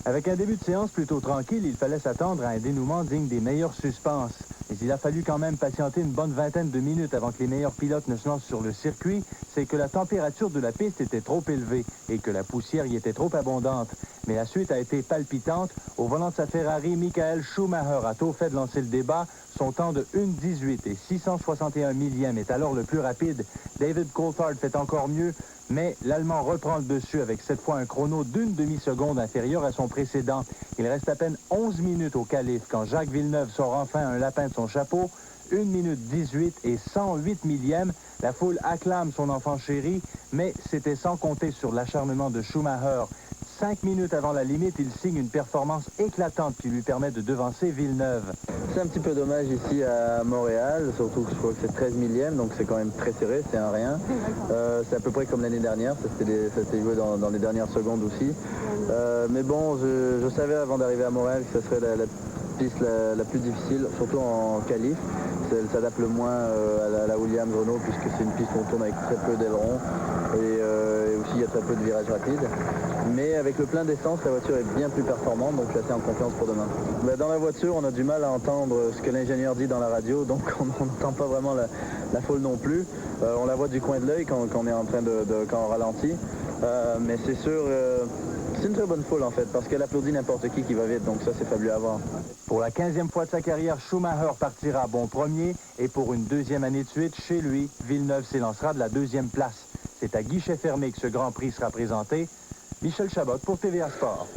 Avec un début de séance plutôt tranquille, il fallait s'attendre à un dénouement digne des meilleurs suspens. Mais il a fallu quand même patienter une bonne vingtaine de minutes avant que les meilleurs pilotes ne se lancent sur le circuit. C'est que la température de la piste était trop élevée et que la poussière y était trop abondante. Mais la suite a été palpitante. Au volant de sa Ferrari, Michael Schumacher a tôt fait de lancer le débat. Son temps de 1,18 et 661 millième est alors le plus rapide. David Coulthard fait encore mieux, mais l'Allemand reprend le dessus avec cette fois un chrono d'une demi-seconde inférieur à son précédent. Il reste à peine 11 minutes au calife quand Jacques Villeneuve sort enfin un lapin de son chapeau. 1 minute 18 et 108 millièmes. La foule acclame son enfant chéri, mais c'était sans compter sur l'acharnement de Schumacher. 5 minutes avant la limite, il signe une performance éclatante qui lui permet de devancer Villeneuve. C'est un petit peu dommage ici à Montréal, surtout que je crois que c'est 13 millième, donc c'est quand même très serré, c'est un rien. C'est à peu près comme l'année dernière, ça s'était joué dans les dernières secondes aussi. Mais bon, je savais avant d'arriver à Montréal que ce serait la piste la plus difficile, surtout en qualif. Elle s'adapte le moins à la Williams Renault puisque c'est une piste où on tourne avec très peu d'ailerons et aussi il y a très peu de virages rapides. Mais avec le plein d'essence, la voiture est bien plus performante, donc je suis assez en confiance pour demain. Dans la voiture, on a du mal à entendre ce que l'ingénieur dit dans la radio, donc on n'entend pas vraiment la foule non plus. On la voit du coin de l'œil quand on est en train quand on ralentit. Mais c'est sûr, c'est une très bonne foule en fait, parce qu'elle applaudit n'importe qui va vite, donc ça c'est fabuleux à voir. Pour la 15e fois de sa carrière, Schumacher partira bon premier et pour une deuxième année de suite, chez lui, Villeneuve s'élancera de la deuxième place. C'est à guichet fermé que ce Grand Prix sera présenté. Michel Chabot pour TVA Sport.